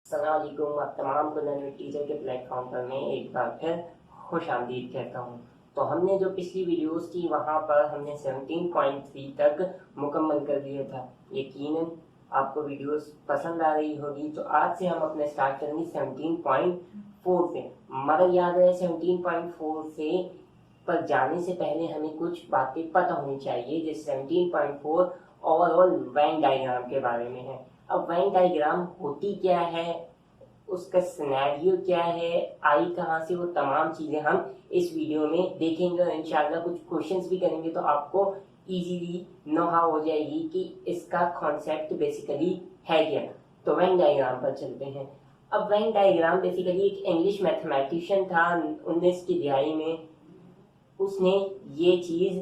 अस्सलाम वालेकुम। आप तमाम को नन्हे टीचर के प्लेटफॉर्म पर मैं एक बार फिर खुश आमदीद कहता हूँ। तो हमने जो पिछली वीडियोस की वहाँ पर हमने 17.3 तक मुकम्मल कर दिया था। यकीनन आपको वीडियोस पसंद आ रही होगी। तो आज से हम अपने स्टार्ट करेंगे 17.4 से। मगर याद रहे 17.4 से पर जाने से पहले हमें कुछ बातें पता होनी चाहिए। जैसे 17.4 ओवरऑल वेन डायग्राम के बारे में है। अब वेन डायग्राम होती क्या है, उसका सिनेरियो क्या है, आई कहाँ से, वो तमाम चीज़ें हम इस वीडियो में देखेंगे और इंशाल्लाह कुछ क्वेश्चंस भी करेंगे तो आपको इजीली नो हाउ हो जाएगी कि इसका कॉन्सेप्ट बेसिकली है क्या। तो वेन डायग्राम पर चलते हैं। अब वेन डायग्राम बेसिकली एक इंग्लिश मैथमेटिशियन था 19 की दिहाई में। उसने ये चीज़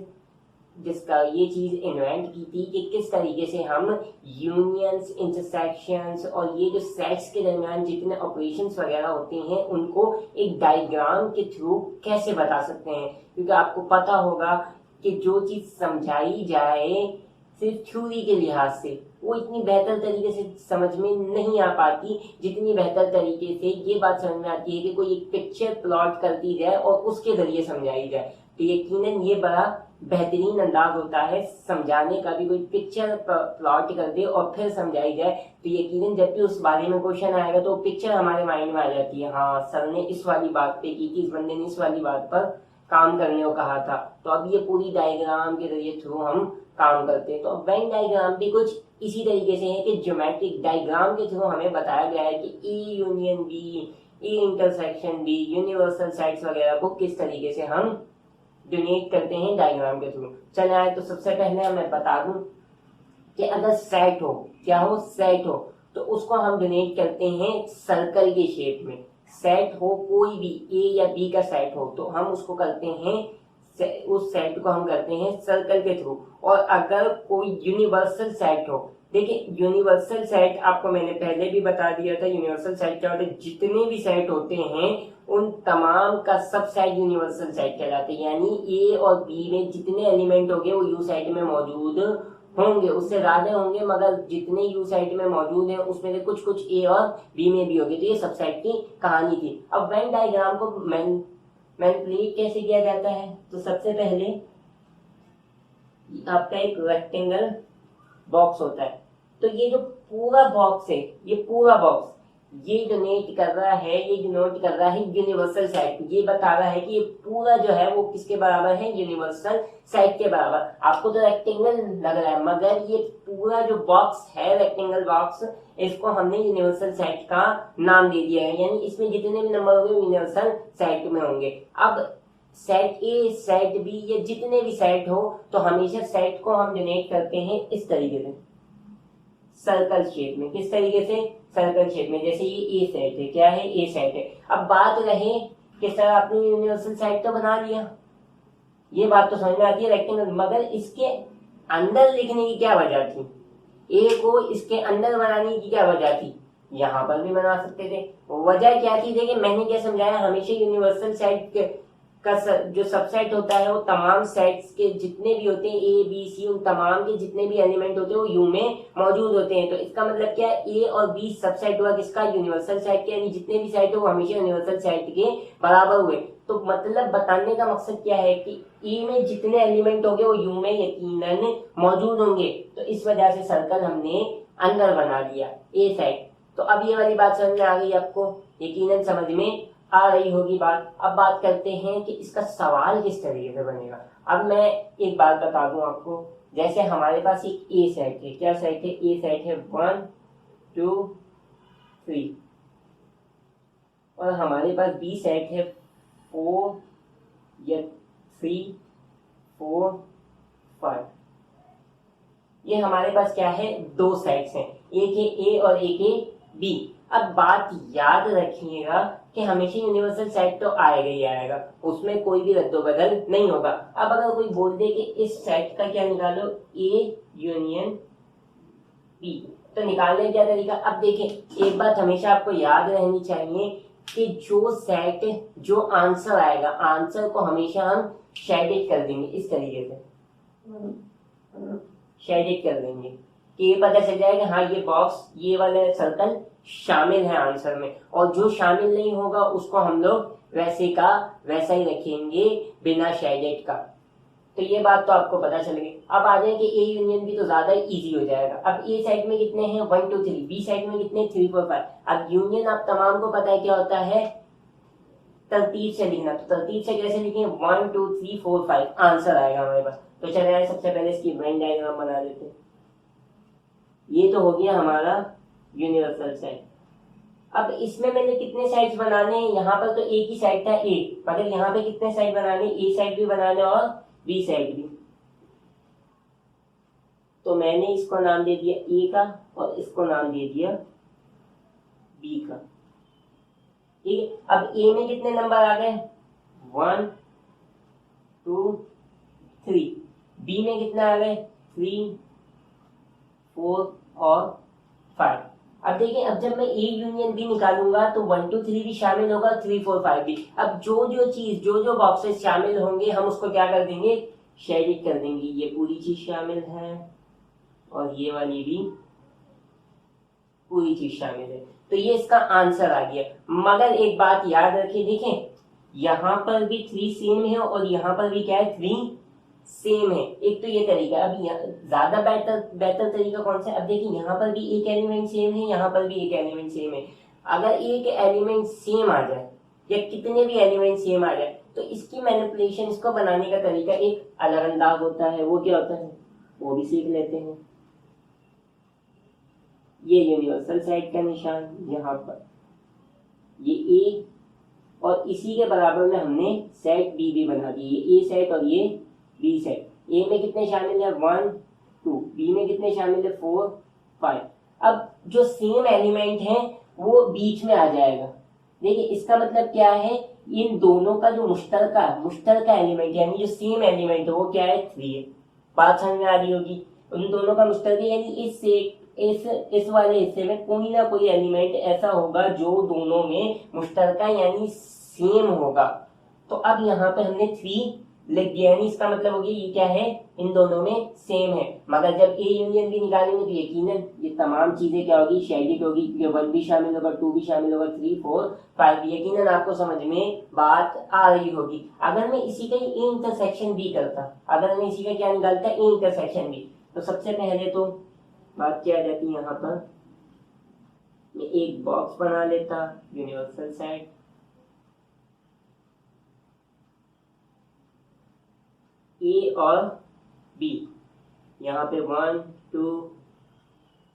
इन्वेंट की थी कि किस तरीके से हम यूनियंस, इंटरसेक्शंस और ये जो सेट्स के दरमियान जितने ऑपरेशंस वगैरह होते हैं उनको एक डायग्राम के थ्रू कैसे बता सकते हैं। क्योंकि आपको पता होगा कि जो चीज़ समझाई जाए सिर्फ थ्योरी के लिहाज से वो इतनी बेहतर तरीके से समझ में नहीं आ पाती जितनी बेहतर तरीके से ये बात समझ में आती है कि कोई एक पिक्चर प्लॉट कर दी जाए और उसके जरिए समझाई जाए। तो यकीनन ये बड़ा बेहतरीन अंदाज होता है समझाने का भी। कोई पिक्चर प्लॉट कर दे और फिर समझाई जाए तो यकीनन जब भी उस बारे में क्वेश्चन आएगा तो पिक्चर हमारे माइंड में आ जाती है। हाँ, सर ने इस वाली बात पे की थी, इस बंदे ने इस वाली बात पर काम करने को कहा था। तो अब ये पूरी डायग्राम के जरिए थ्रू हम काम करते हैं। तो अब वेन डायग्राम भी कुछ इसी तरीके से है कि ज्योमेट्रिक डायग्राम के थ्रू हमें बताया गया है कि E union B, E intersection B, universal sets वगैरह को किस तरीके से हम डिनोट करते हैं डायग्राम के थ्रू। चले आए तो सबसे पहले मैं बता दूं कि अगर सेट हो, क्या हो, सेट हो, तो उसको हम डिनोट करते हैं सर्कल के शेप में। सेट हो कोई भी ए या बी का सेट हो तो हम उसको करते हैं, उस सेट को हम करते हैं सर्कल के थ्रू। और अगर कोई यूनिवर्सल सेट हो, देखिए यूनिवर्सल सेट आपको मैंने पहले भी बता दिया था। यूनिवर्सल सेट क्या होता है, जितने भी सेट होते हैं उन तमाम का सब सेट यूनिवर्सल सेट कहलाते हैं। यानी ए और बी में जितने एलिमेंट होंगे वो यू सेट में मौजूद होंगे, उससे ज्यादा होंगे मगर जितने यू सेट में मौजूद है उसमें से कुछ कुछ ए और बी में भी होंगे। तो ये सब सेट की कहानी थी। अब वेन डायग्राम को मैनिपुलेट कैसे किया जाता है, तो सबसे पहले आपका एक रेक्टेंगल बॉक्स होता है। तो ये जो पूरा बॉक्स है, ये पूरा बॉक्स ये डिनोट कर रहा है, ये डिनोट कर रहा है यूनिवर्सल सेट। ये बता रहा है कि ये पूरा जो है वो किसके बराबर है, यूनिवर्सल सेट के बराबर। आपको तो रेक्टेंगल लग रहा है मगर ये पूरा जो बॉक्स है रेक्टेंगल बॉक्स, इसको हमने यूनिवर्सल सेट का नाम दे दिया है। यानी इसमें जितने भी नंबर होंगे यूनिवर्सल सेट में होंगे। अब सेट ए, सेट बी, ये जितने भी सेट हो तो हमेशा सेट को हम डिनोट करते हैं इस तरीके से, सर्कल शेप में। किस तरीके से, सर्कल शेप में। जैसे ये ए सेट है, क्या है, ए सेट है। अब बात रहे कि सर आपने यूनिवर्सल सेट तो बना लिया, ये बात तो समझ में आती है रेक्टेंगल, मगर इसके अंदर लिखने की क्या वजह थी, ए को इसके अंदर बनाने की क्या वजह थी। यहाँ पर भी बना सकते थे, वजह क्या थी। देखिए मैंने क्या समझाया, हमेशा यूनिवर्सल सेट का जो सबसेट होता है वो तमाम सेट्स के जितने भी होते हैं ए बी सी, उन तमाम के जितने भी एलिमेंट होते हैं वो यू में मौजूद होते हैं। तो इसका मतलब क्या है, ए और बी सबसेट हुआ किसका, यूनिवर्सल सेट के। यानी जितने भी सेट हो वो हमेशा यूनिवर्सल सेट के बराबर हुए। तो मतलब बताने का मकसद क्या है कि ए में जितने एलिमेंट होंगे वो यू में यकीनन मौजूद होंगे। तो इस वजह से सर्कल हमने अंदर बना दिया ए सेट। तो अब ये वाली बात समझ में आ गई आपको, यकीनन समझ में आ रही होगी बात। अब बात करते हैं कि इसका सवाल किस तरीके से बनेगा। अब मैं एक बात बता दूं आपको, जैसे हमारे पास एक ए सेट है, क्या सेट है, ए सेट है 1 2 3, और हमारे पास बी सेट है 4 या 3 4 5। ये हमारे पास क्या है, दो सेट्स हैं, एक है ए और एक है बी। अब बात याद रखिएगा कि हमेशा यूनिवर्सल सेट तो आएगा ही आएगा, उसमें कोई भी रद्दोबदल नहीं होगा। अब अगर कोई बोल दे कि इस सेट का क्या निकालो, ए यूनियन बी, तो निकालने क्या तरीका। अब देखिए एक बात हमेशा आपको याद रहनी चाहिए कि जो सेट, जो आंसर आएगा, आंसर को हमेशा हम शेडेड कर देंगे इस तरीके से, शेडेड कर देंगे। कि ये पता चल जाएगा हाँ ये बॉक्स, ये वाला सर्कल शामिल है आंसर में, और जो शामिल नहीं होगा उसको हम लोग वैसे का वैसा ही रखेंगे बिना शेडेड का। तो ये बात तो आपको पता चल गई। अब आ जाएंगे ए यूनियन बी, तो ज्यादा इजी हो जाएगा। अब ए साइड में कितने हैं 1 2 3, बी साइड में कितने 3 4 5। अब यूनियन आप तमाम को पता है क्या होता है, तरतीब से लिखना। तो तरतीब से कैसे लिखेंगे 1 2 3 4 5 आंसर आएगा हमारे पास। तो चलिए सबसे पहले इसकी वेन डायग्राम बना लेते हैं। ये तो हो गया हमारा यूनिवर्सल साइड। अब इसमें मैंने कितने साइड्स बनाने हैं, यहाँ पर तो एक ही साइड था ए, मगर यहाँ पे कितने साइड बनाने, ए साइड भी बनाने और बी साइड भी। तो मैंने इसको नाम दे दिया ए का और इसको नाम दे दिया बी का। ठीक है, अब ए में कितने नंबर आ गए 1 2 3, बी में कितने आ गए 3 4 और 5। अब देखिए, अब जब मैं ए यूनियन बी निकालूंगा तो 1 2 3 भी शामिल होगा, 3 4 5 भी। अब जो बॉक्सेस शामिल होंगे हम उसको क्या कर देंगे, शेडिड कर देंगे। ये पूरी चीज शामिल है और ये वाली भी पूरी चीज शामिल है। तो ये इसका आंसर आ गया। मगर एक बात याद रखिए, देखें यहाँ पर भी 3 सेम है और यहाँ पर भी क्या है 3 सेम है। एक तो ये तरीका। अब ज्यादा बेहतर तरीका कौन सा है, अब देखिए यहाँ पर भी एक एलिमेंट सेम है, यहाँ पर भी एक एलिमेंट सेम है। अगर एक एलिमेंट सेम आ जाए या कितने भी एलिमेंट सेम आ जाए तो इसकी मैनिपुलेशन, इसको बनाने का तरीका एक अलग अंदाज होता है। वो क्या होता है वो भी सीख लेते हैं। ये यूनिवर्सल साइड का निशान यहाँ पर, ये ए और इसी के बराबर में हमने सेट बी भी बना दी। ये ए सेट और ये बी सेट। ए में कितने शामिल है 1 2, बी में कितने शामिल है 4 5। अब जो सेम एलिमेंट है वो बीच में आ जाएगा। देखिए इसका मतलब क्या है, इन दोनों का जो मुश्तरका एलिमेंट यानी जो सेम एलिमेंट है वो क्या है 3 है। बात समझ में आ रही होगी। उन दोनों का मुश्तरका यानी इस वाले हिस्से में कोई ना कोई एलिमेंट ऐसा होगा जो दोनों में मुश्तरका यानी सेम होगा। तो अब यहाँ पे हमने 3 लिख दिया, यानी इसका मतलब हो गया ये क्या है, इन दोनों में सेम है। मगर जब ए यूनियन भी निकालेंगे तो यकीनन ये तमाम चीजें क्या होगी, शेडिड होगी, क्योंकि 1 भी शामिल होगा, 2 भी शामिल होगा, 3 4 5 भी। यकीनन आपको समझ में बात आ रही होगी। अगर मैं इसी का ए इंटरसेक्शन भी करता, अगर मैं इसी का क्या निकालता ए इंटरसेक्शन भी, तो सबसे पहले तो बात क्या आ जाती है, यहाँ पर मैं एक बॉक्स बना लेता यूनिवर्सल साइड। ए और बी, यहाँ पे 1 2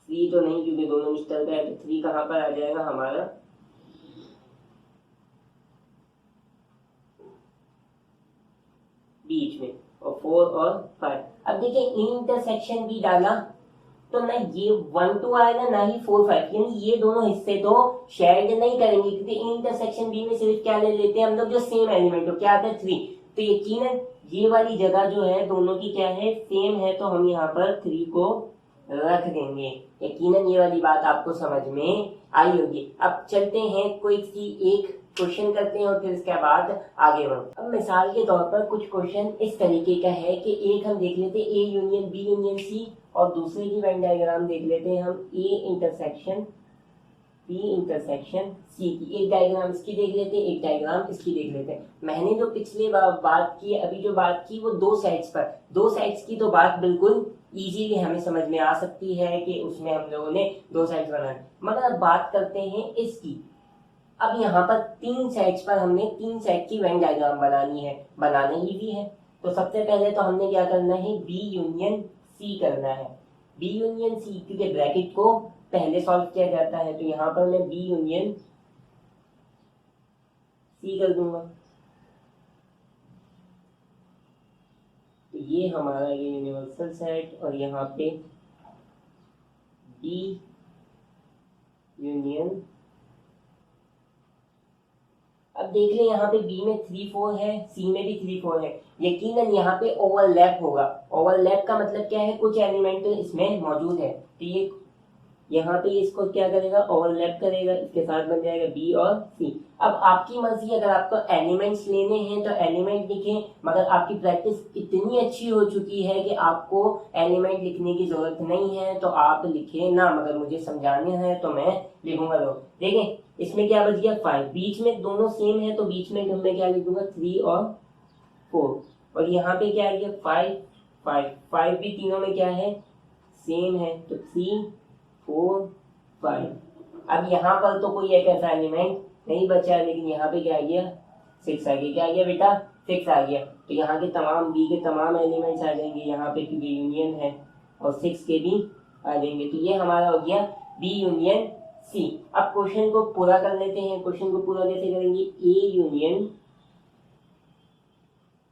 3 तो नहीं क्योंकि दोनों मुश्तरका है, तो 3 कहाँ पर आ जाएगा हमारा बीच में, और 4 और 5। अब देखिए इंटरसेक्शन भी डाला तो ना ये 1 2 आएगा ना ही 4 5, यानी ये दोनों हिस्से तो शेयर नहीं करेंगे, क्योंकि इंटरसेक्शन बी में सिर्फ क्या ले लेते हैं हम लोग, जो सेम एलिमेंट हो, क्या आता है 3। तो यकीनन ये वाली जगह जो है दोनों की क्या है सेम है, तो हम यहाँ पर 3 को रख देंगे। यकीनन ये वाली बात आपको समझ में आई होगी। अब चलते हैं कोई एक क्वेश्चन करते हैं और फिर इसके बाद आगे बढ़ो। अब मिसाल के तौर पर कुछ क्वेश्चन इस तरीके का है कि एक हम देख लेते हैं A union B union C, और दूसरे की वेन डायग्राम देख लेते हैं हम A intersection B intersection C की। एक डायग्राम इसकी देख लेते हैं, एक डायग्राम इसकी देख लेते हैं। मैंने जो पिछले बात की, अभी जो बात की वो 2 साइड्स पर, 2 साइड्स की तो बात बिल्कुल इजीली हमें समझ में आ सकती है कि उसमें हम लोगों ने 2 साइड्स बनाए। मगर अब बात करते हैं इसकी। अब यहाँ पर 3 साइड्स पर हमने 3 साइड की वेन डायग्राम बनानी है, बनाना ही भी है। तो सबसे पहले तो हमने क्या करना है, बी यूनियन सी करना है। बी यूनियन सी, क्योंकि ब्रैकेट को पहले सॉल्व किया जाता है, तो यहाँ पर मैं बी यूनियन सी कर दूंगा। तो ये हमारा ये यूनिवर्सल सेट, और यहाँ पे बी यूनियन। अब देख लें यहाँ पे बी में 3 4 है, सी में भी 3 4 है। यकीनन यहाँ पे ओवरलैप होगा। ओवरलैप का मतलब क्या है, कुछ एलिमेंट इसमें मौजूद है। तो ये यहाँ पे इसको क्या करेगा, ओवरलैप करेगा, इसके साथ बन जाएगा बी और सी। अब आपकी मर्जी, अगर आपको एलिमेंट्स लेने हैं तो एलिमेंट लिखें, मगर आपकी प्रैक्टिस इतनी अच्छी हो चुकी है कि आपको एलिमेंट लिखने की जरूरत नहीं है तो आप लिखें ना, मगर मुझे समझाने हैं तो मैं लिखूंगा। लोग देखें इसमें क्या बच गया 5, बीच में दोनों सेम है तो बीच में मैं क्या लिख दूंगा 3 और 4, और यहाँ पे क्या आ गया 5 5 5 भी तीनों में क्या है सेम है, तो 3 4 5। अब यहाँ पर तो कोई एक ऐसा एलिमेंट नहीं बचा है, लेकिन यहाँ पे क्या आ गया 6 आ गया। क्या आ गया बेटा 6 आ गया, तो यहाँ के तमाम बी के तमाम एलिमेंट्स आ जाएंगे यहाँ पे, क्योंकि यूनियन है, और 6 के भी आ जाएंगे। तो ये हमारा हो गया बी यूनियन सी। अब क्वेश्चन को पूरा कर लेते हैं। क्वेश्चन को पूरा कैसे करेंगे, A union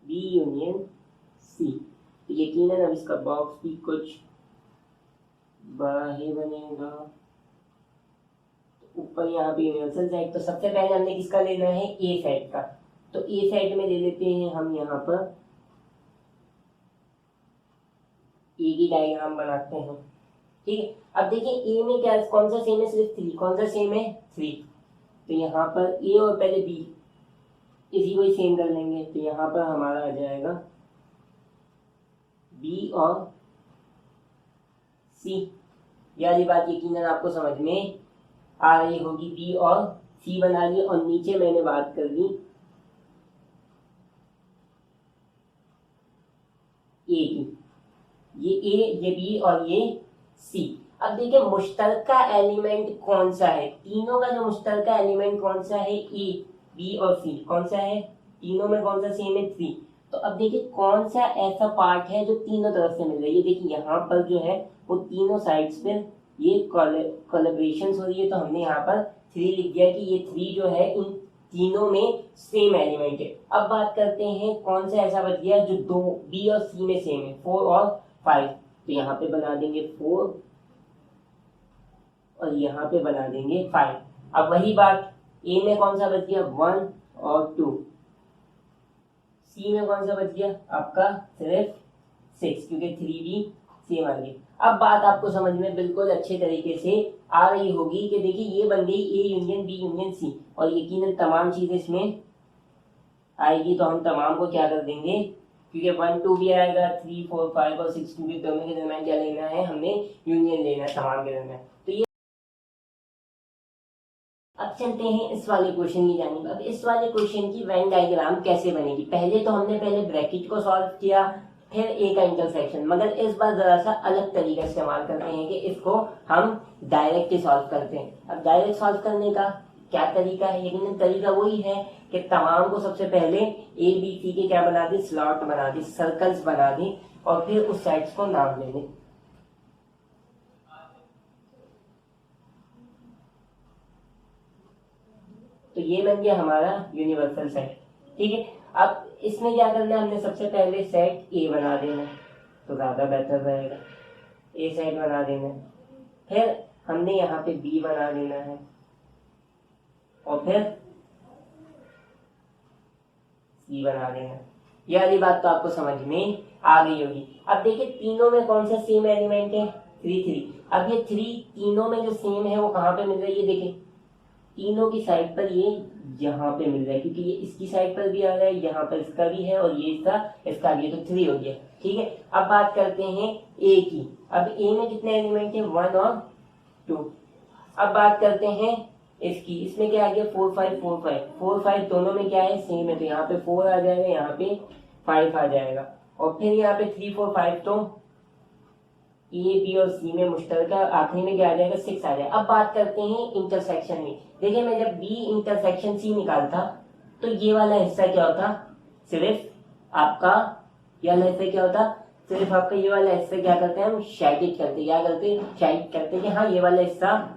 B union C. तो यकीनन अब इसका बॉक्स भी कुछ बड़ा ही बनेगा। तो ऊपर यहाँ पे यूनिवर्सल सेट, तो सबसे पहले हमने किसका लेना है ए सेट का, तो ए सेट में ले लेते हैं हम यहाँ पर ए की डायग्राम बनाते हैं। ठीक है, अब देखिए ए में क्या कौन सा सेम है, सिर्फ 3, कौन सा सेम है 3, तो यहाँ पर ए और पहले बी इसी को ही सेम कर लेंगे, तो यहाँ पर हमारा आ जाएगा बी और सी। ये वाली बात यकीनन आपको समझ में आ रही होगी, बी और सी बना लिए, और नीचे मैंने बात कर ली ए की, ये ए ये बी और ये सी। अब देखिए मुश्तरका एलिमेंट कौन सा है, तीनों का जो मुश्तरका एलिमेंट कौन सा है, ए बी और सी कौन सा है, तीनों में कौन सा सेम है 3। तो अब देखिए कौन सा ऐसा पार्ट है जो तीनों तरफ से मिल रहा है, ये देखिए यहाँ पर जो है वो तीनों साइड्स पे ये कोलैबोरेशन हो रही है, तो हमने यहाँ पर 3 लिख दिया कि ये 3 जो है इन तीनों में सेम एलिमेंट है। अब बात करते हैं कौन सा ऐसा बच गया जो दो बी और सी में सेम है, 4 और 5, तो यहाँ पे बना देंगे 4 और यहाँ पे बना देंगे 5। अब वही बात ए में कौन सा बच गया 1 और 2, सी में कौन सा बच गया आपका सिर्फ 6, क्योंकि 3 भी सेम आ गई। अब बात आपको समझ में बिल्कुल अच्छे तरीके से आ रही होगी कि देखिए ये बन गई A union B union C, और यकीनन तमाम चीजें इसमें आएगी, तो हम तमाम को क्या कर देंगे, क्योंकि 1 2 भी आएगा, 3 4 5 और 6 2 भी, दोनों के दरमियान क्या लेना है, हमने यूनियन लेना है तमाम के दरमियान। तो ये अब चलते हैं इस वाले क्वेश्चन की जानिब। अब इस वाले क्वेश्चन की वेन डायग्राम कैसे बनेगी, पहले तो हमने पहले ब्रैकेट को सॉल्व किया, फिर ए का इंटरसेक्शन, मगर इस बार जरा सा अलग तरीका इस्तेमाल करते हैं कि इसको हम डायरेक्ट ही सॉल्व करते हैं। अब डायरेक्ट सॉल्व करने का क्या तरीका है, यकीनन तरीका वही है कि तमाम को सबसे पहले ए बी सी के क्या बना दी, स्लॉट बना दी, सर्कल्स बना दी, और फिर उस साइड्स को नाम ले दें। तो ये बन गया हमारा यूनिवर्सल सेट। ठीक है, अब इसमें क्या करना है, हमने सबसे पहले सेट ए बना देना, तो ज्यादा बेहतर रहेगा, ए सेट बना देना, फिर हमने यहाँ पे बी बना देना है, और फिर सी बना देना। ये वाली बात तो आपको समझ में आ गई होगी। अब देखिए तीनों में कौन सा सेम एलिमेंट है 3 3। अब ये 3 तीनों में जो सेम है वो कहाँ पे मिल रहा है, ये देखिए तीनों की साइड पर ये यहाँ पे मिल रहा है, क्योंकि ये इसकी साइड पर भी आ रहा है, यहाँ पर इसका भी है, और ये इसका भी है, तो 3 हो गया। ठीक है, अब बात करते हैं ए की। अब ए में कितने एलिमेंट है 1 और 2। अब बात करते हैं इसकी, इसमें क्या आ गया 4 5 4 5 4 5 दोनों में क्या है सेम है, तो यहाँ पे 4 आ जाएगा, यहाँ पे 5 आ जाएगा, और फिर यहाँ पे 3 4 5 तो ए बी और सी में मुश्तरका, आखिरी में क्या आ जाएगा 6 आ जाएगा। अब बात करते हैं इंटरसेक्शन में। देखिए मैं जब बी इंटरसेक्शन सी निकालता तो ये वाला हिस्सा क्या होता, सिर्फ आपका ये वाला हिस्सा क्या होता, सिर्फ आपका ये वाला हिस्सा क्या करते हैं हम शेडिड करते, क्या करते शेडिड करते कि हाँ ये वाला हिस्सा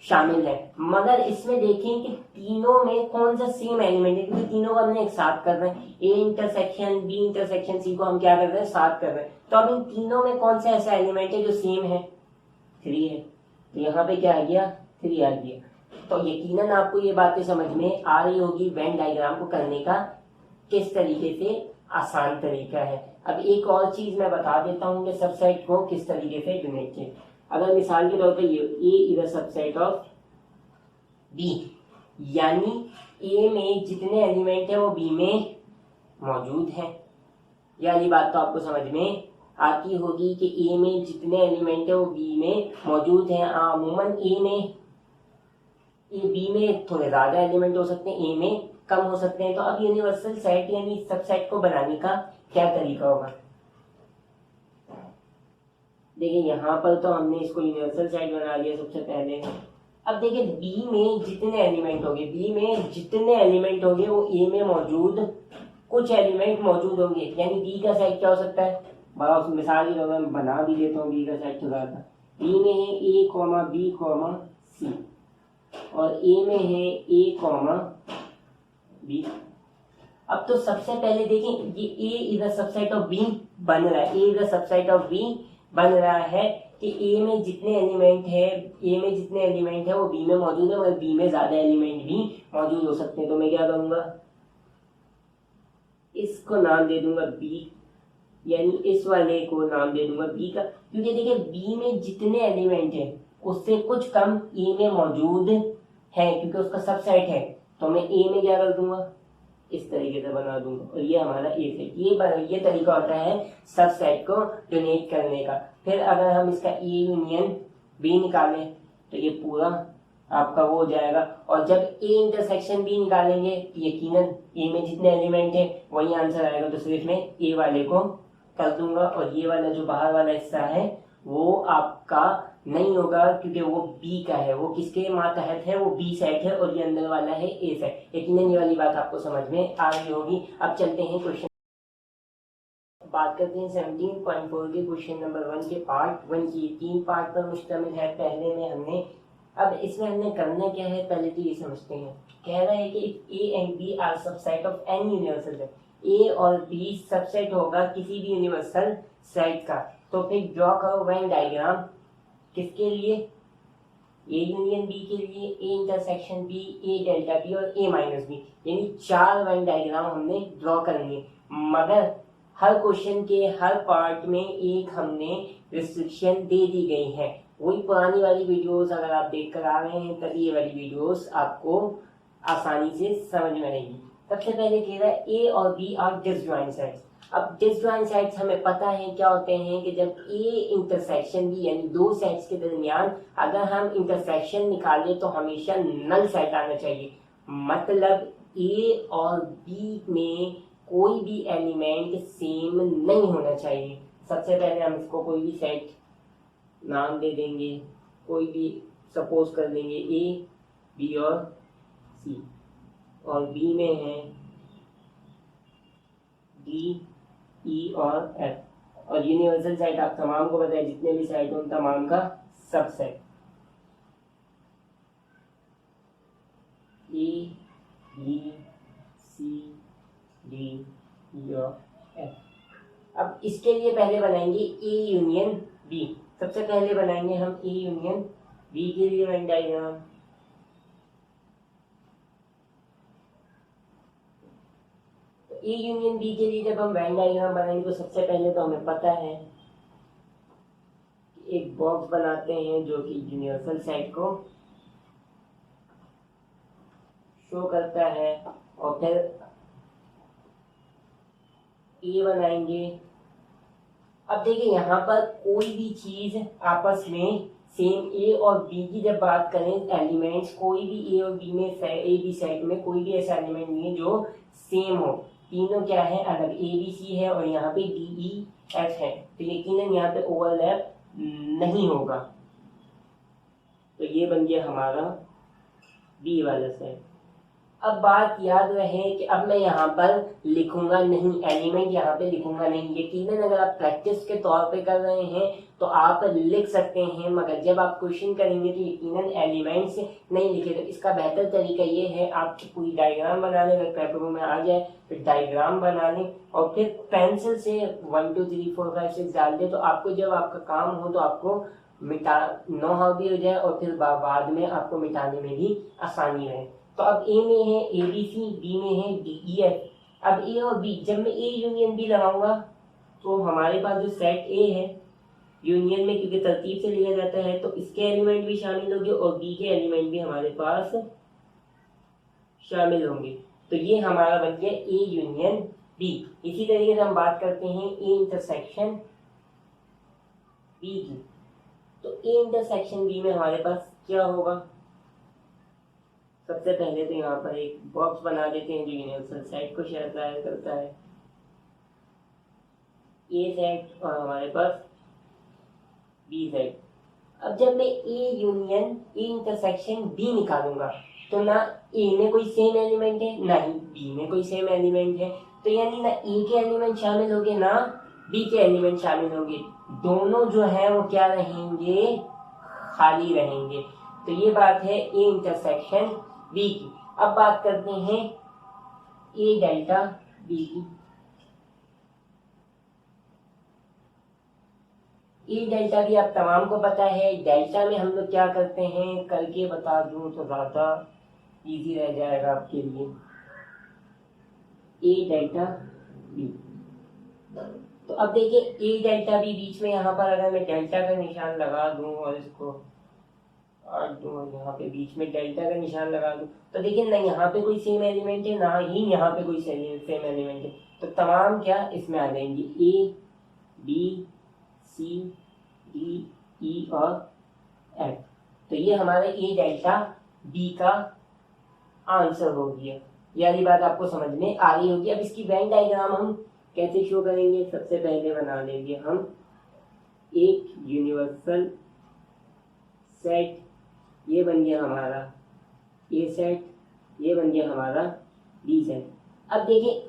शामिल है। मगर इसमें देखें कि तीनों में कौन सा सेम एलिमेंट है, क्योंकि तीनों को हमने एक साथ कर रहे हैं, A intersection B intersection C को हम क्या कर रहे हैं साथ कर रहे हैं। तो अब इन तीनों में कौन सा ऐसा एलिमेंट है जो सेम है, 3 है, तो यहाँ पे क्या आ गया 3 आ गया। तो यकीनन आपको ये बातें समझ में आ रही होगी वेन डायग्राम को करने का किस तरीके से आसान तरीका है। अब एक और चीज मैं बता देता हूँ कि सबसेट को किस तरीके से यूनिट किया। अगर मिसाल के तौर पर ये A is a subset of B, यानी ए में जितने एलिमेंट है वो बी में मौजूद है। ये वाली बात तो आपको समझ में आती होगी कि ए में जितने एलिमेंट है वो बी में मौजूद है। अमूमन बी में थोड़े ज्यादा एलिमेंट हो सकते हैं, ए में कम हो सकते हैं। तो अब यूनिवर्सल सेट यानी सबसेट को बनाने का क्या तरीका होगा? देखिए यहाँ पर तो हमने इसको यूनिवर्सल सेट बना लिया सबसे पहले। अब देखिए बी में जितने एलिमेंट होंगे वो ए में मौजूद कुछ एलिमेंट मौजूद होंगे, यानी बी का सेट क्या हो सकता है? बड़ा मिसाल की मैं बना भी देता हूँ बी का सेट थोड़ा सा। बी में है ए कॉमा बी कॉमा सी, और ए में है ए कॉमा बी। अब तो सबसे पहले देखें ये A is a subset of B बन रहा है, A is a subset of B बन रहा है कि ए में जितने एलिमेंट है वो बी में मौजूद है, मगर बी में ज्यादा एलिमेंट भी मौजूद हो सकते हैं। तो मैं क्या करूंगा, इसको नाम दे दूंगा बी, यानी इस वाले को नाम दे दूंगा बी का, क्योंकि देखिए बी में जितने एलिमेंट है उससे कुछ कम ए में मौजूद है क्योंकि उसका सबसेट है। तो मैं ए में क्या कर दूंगा, इस तरीके से बना दूंगा, और ये हमारा ए सेट। ये तरीका होता है सबसेट को डोनेट करने का। फिर अगर हम इसका ए यूनियन बी निकालें तो ये पूरा आपका वो हो जाएगा, और जब ए इंटरसेक्शन बी निकालेंगे तो यकीनन ए में जितने एलिमेंट है वही आंसर आएगा। तो सिर्फ मैं ए वाले को कर दूंगा, और ये वाला जो बाहर वाला हिस्सा है वो आपका नहीं होगा क्योंकि वो बी का है, वो किसके मातहत है, वो बी सेट है, और ये अंदर वाला है ए सेट। यकीनन ये वाली बात आपको समझ में आ रही होगी। अब चलते हैं क्वेश्चन, बात करते हैं 17.4 के क्वेश्चन नंबर 1 के पार्ट 1 की। 3 पार्ट पर मुश्तमिल है। पहले में हमने इसमें हमने करना क्या है पहले तो ये समझते हैं। कह रहा है कि A and B are subset of any universal set, A और बी सबसेट होगा किसी भी यूनिवर्सल सेट का। तो फिर ड्रॉ करो वेन डायग्राम, किसके लिए? ए यूनियन बी के लिए, A intersection B, A delta B और ए माइनस बी, यानी 4 वेन डायग्राम हमने ड्रॉ करेंगे। मगर हर क्वेश्चन के हर पार्ट में एक हमने रिस्ट्रिक्शन दे दी गई है। वही पुरानी वाली वीडियोस अगर आप देख कर आ रहे हैं तभी ये वाली वीडियोस आपको आसानी से समझ में आएगी। सबसे पहले कह रहा है ए और बी आर डिसजॉइंट सेट्स। अब डिसजॉइंट सेट्स हमें पता है क्या होते हैं कि जब ए इंटरसेक्शन बी यानी दो सेट्स के दरमियान अगर हम इंटरसेक्शन निकालें तो हमेशा नल सेट आना चाहिए। मतलब ए और बी में कोई भी एलिमेंट सेम नहीं होना चाहिए। सबसे पहले हम इसको कोई भी सेट नाम दे देंगे, कोई भी सपोज कर लेंगे ए बी और सी, और बी में है डी ई और एफ, और यूनिवर्सल सेट आप तमाम को पता है जितने भी सेट उन तमाम का subset A B C D E और एफ। अब इसके लिए पहले बनाएंगे ए यूनियन बी। सबसे पहले बनाएंगे हम ए यूनियन बी के लिए वेन डायग्राम। तो ए यूनियन बी के लिए जब हम वेन डायग्राम बनाएंगे तो सबसे पहले तो हमें पता है एक बॉक्स बनाते हैं जो कि यूनिवर्सल सेट को शो करता है, और फिर ए बनाएंगे। अब देखिए यहाँ पर कोई भी चीज आपस में सेम ए और बी की जब बात करें एलिमेंट्स, कोई भी ए और बी में ए बी सेट में कोई भी ऐसा एलिमेंट नहीं है जो सेम हो। तीनों क्या है अलग, ए बी सी है और यहाँ पे डी ई एफ है, तो यकीनन यहाँ पे ओवरलैप नहीं होगा। तो ये बन गया हमारा बी वाला सेट। अब बात याद रहे कि अब मैं यहाँ पर लिखूंगा नहीं, एलिमेंट यहाँ पे लिखूंगा नहीं। यकीनन अगर आप प्रैक्टिस के तौर पे कर रहे हैं तो आप लिख सकते हैं, मगर जब आप क्वेश्चन करेंगे तो यकीनन एलिमेंट्स नहीं लिखे। तो इसका बेहतर तरीका ये है आप पूरी डायग्राम बना लें, अगर पेपर में आ जाए फिर डायग्राम बना लें और फिर पेंसिल से 1 2 3 4 5 6 डाल दें। तो आपको जब आपका काम हो तो आपको मिटा नो हाउ भी हो जाए और फिर बाद में आपको मिटाने में भी आसानी रहे। तो अब ए में है ए बी सी, बी में है डी ई एफ। अब ए और बी, जब मैं ए यूनियन बी लगाऊंगा तो हमारे पास जो सेट ए है यूनियन में क्योंकि तरतीब से लिया जाता है तो इसके एलिमेंट भी शामिल होंगे और बी के एलिमेंट भी हमारे पास शामिल होंगे। तो ये हमारा बन गया ए यूनियन बी। इसी तरीके से हम बात करते हैं ए इंटरसेक्शन बी की। तो ए इंटरसेक्शन बी में हमारे पास क्या होगा? सबसे पहले तो यहाँ पर एक बॉक्स बना देते हैं जो यूनिवर्सल सेट को शेयर करता है, ए सेट और हमारे पास बी सेट। अब जब मैं A union A intersection B निकालूंगा तो ना ए में कोई सेम एलिमेंट है ना ही बी में कोई सेम एलिमेंट है, तो यानी ना ए के एलिमेंट शामिल होंगे ना बी के एलिमेंट शामिल होंगे। दोनों जो है वो क्या रहेंगे? खाली रहेंगे। तो ये बात है ए इंटरसेक्शन बी की। अब बात करते हैं ए डेल्टा बी की। ए डेल्टा भी आप तमाम को पता है। डेल्टा में हम लोग क्या करते हैं, करके बता दूं तो ज़्यादा इजी रह जाएगा आपके लिए। ए डेल्टा बी, तो अब देखिए ए डेल्टा बी बीच में यहाँ पर अगर मैं डेल्टा का निशान लगा दूं और इसको काट दूं और यहाँ पे बीच में डेल्टा का निशान लगा दूं तो देखिए ना यहाँ पे कोई सेम एलिमेंट है ना ही यहाँ पे कोई सेम एलिमेंट है। तो तमाम क्या इसमें आ जाएंगे, ए बी सी डी ई और एफ। तो ये हमारा ए डेल्टा बी का आंसर हो गया। ये वाली बात आपको समझ में आ रही होगी। अब इसकी वेन डायग्राम हम कैसे शो करेंगे? सबसे पहले बना लेंगे हम एक यूनिवर्सल सेट, ये बन गया हमारा ए सेट, ये बन गया हमारा बी सेट। अब देखिए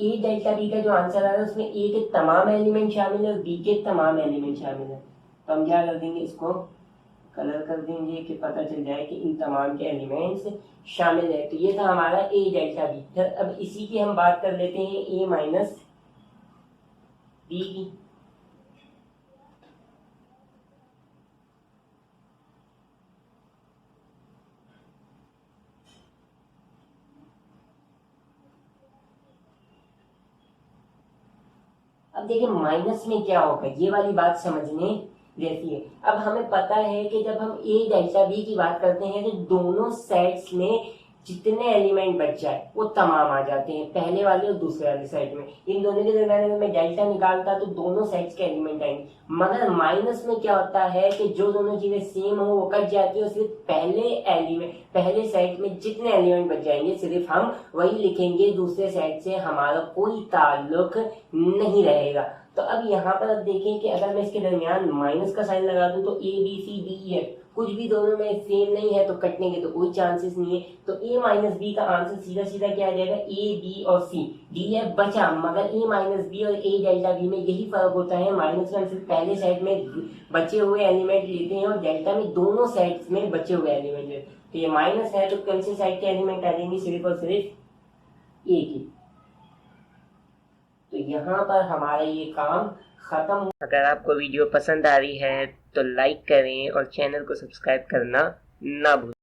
ए डेल्टा बी का जो आंसर आ रहा है उसमें ए के तमाम एलिमेंट शामिल है और बी के तमाम एलिमेंट शामिल है। तो हम क्या कर देंगे, इसको कलर कर देंगे कि पता चल जाए कि इन तमाम के एलिमेंट्स शामिल है। तो ये था हमारा ए डेल्टा बी। फिर अब इसी की हम बात कर लेते हैं ए माइनस बी की। अब देखिए माइनस में क्या होगा, ये वाली बात समझने जैसी है। अब हमें पता है कि जब हम ए डेल्टा बी की बात करते हैं तो दोनों सेट्स में जितने एलिमेंट बच जाए वो तमाम आ जाते हैं, पहले वाले और दूसरे वाले सेट में। इन दोनों के दरमियान अगर मैं डेल्टा निकालता तो दोनों सेट्स के एलिमेंट आएंगे। मगर माइनस में क्या होता है कि जो दोनों चीजें सेम हो वो कट जाती है और सिर्फ पहले सेट में जितने एलिमेंट बच जाएंगे सिर्फ हम वही लिखेंगे, दूसरे सेट से हमारा कोई ताल्लुक नहीं रहेगा। तो अब यहाँ पर अब देखें कि अगर मैं इसके दरमियान माइनस का साइन लगा दूं तो A B C D E F कुछ भी दोनों में सेम नहीं है तो कटने के तो कोई चांसेस नहीं है। तो ए माइनस बी का आंसर सीधा सीधा क्या आ जाएगा, ए बी और सी। डी एफ बचा, मगर ए माइनस बी और ए डेल्टा बी में यही फर्क होता है, माइनस में हम सिर्फ पहले सेट में बचे हुए एलिमेंट लेते हैं और डेल्टा में दोनों सेट्स में बचे हुए एलिमेंट लेते हैं। तो ये माइनस है तो कौन से साइड के एलिमेंट आ जाएंगे, सिर्फ और सिर्फ ए की। तो यहाँ पर हमारा ये काम खत्म। अगर आपको वीडियो पसंद आ रही है तो लाइक करें और चैनल को सब्सक्राइब करना ना भूलें।